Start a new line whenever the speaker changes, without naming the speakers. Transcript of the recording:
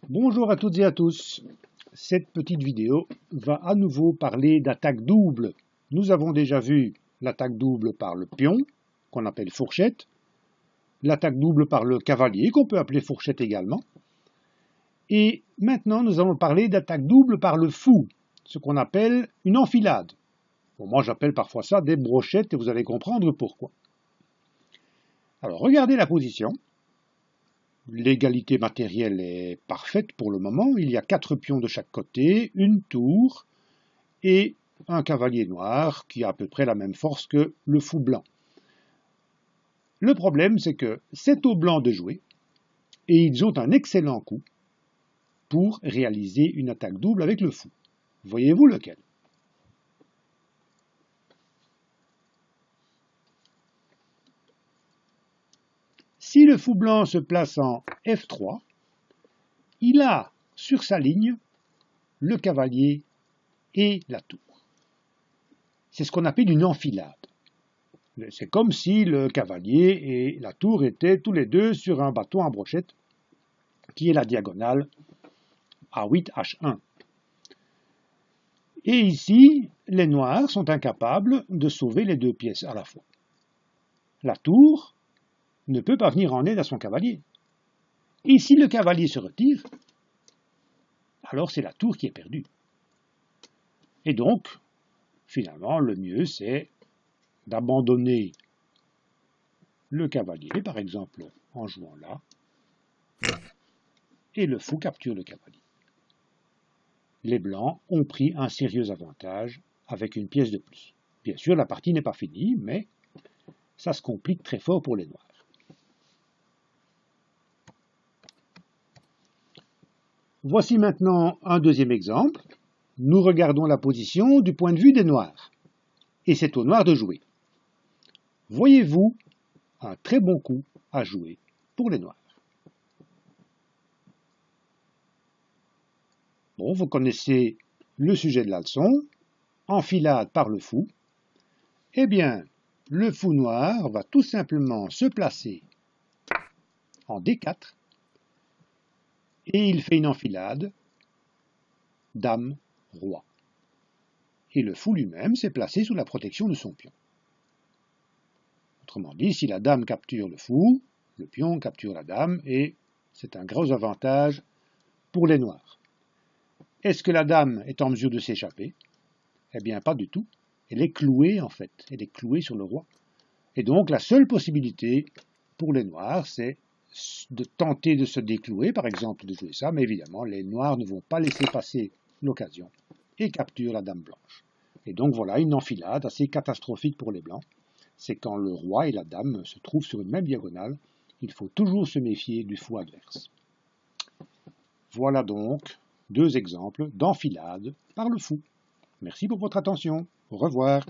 Bonjour à toutes et à tous. Cette petite vidéo va à nouveau parler d'attaque double. Nous avons déjà vu l'attaque double par le pion, qu'on appelle fourchette, l'attaque double par le cavalier, qu'on peut appeler fourchette également. Et maintenant, nous allons parler d'attaque double par le fou, ce qu'on appelle une enfilade. Bon, moi, j'appelle parfois ça des brochettes et vous allez comprendre pourquoi. Alors, regardez la position. L'égalité matérielle est parfaite pour le moment. Il y a 4 pions de chaque côté, une tour et un cavalier noir qui a à peu près la même force que le fou blanc. Le problème, c'est que c'est aux blancs de jouer et ils ont un excellent coup pour réaliser une attaque double avec le fou. Voyez-vous lequel? Si le fou blanc se place en F3, il a sur sa ligne le cavalier et la tour. C'est ce qu'on appelle une enfilade. C'est comme si le cavalier et la tour étaient tous les deux sur un bâton à brochette, qui est la diagonale A8, H1. Et ici, les noirs sont incapables de sauver les deux pièces à la fois. La tour ne peut pas venir en aide à son cavalier. Et si le cavalier se retire, alors c'est la tour qui est perdue. Et donc, finalement, le mieux, c'est d'abandonner le cavalier, par exemple en jouant là, et le fou capture le cavalier. Les blancs ont pris un sérieux avantage avec une pièce de plus. Bien sûr, la partie n'est pas finie, mais ça se complique très fort pour les noirs. Voici maintenant un deuxième exemple. Nous regardons la position du point de vue des noirs. Et c'est aux noirs de jouer. Voyez-vous un très bon coup à jouer pour les noirs. Bon, vous connaissez le sujet de la leçon, enfilade par le fou. Eh bien, le fou noir va tout simplement se placer en D4 et il fait une enfilade dame, roi. Et le fou lui-même s'est placé sous la protection de son pion. Autrement dit, si la dame capture le fou, le pion capture la dame et c'est un gros avantage pour les noirs. Est-ce que la dame est en mesure de s'échapper? Eh bien, pas du tout. Elle est clouée, en fait. Elle est clouée sur le roi. Et donc, la seule possibilité pour les noirs, c'est de tenter de se déclouer, par exemple, de jouer ça, mais évidemment, les noirs ne vont pas laisser passer l'occasion et capturent la dame blanche. Et donc, voilà une enfilade assez catastrophique pour les blancs. C'est quand le roi et la dame se trouvent sur une même diagonale, il faut toujours se méfier du fou adverse. Voilà donc 2 exemples d'enfilade par le fou. Merci pour votre attention. Au revoir.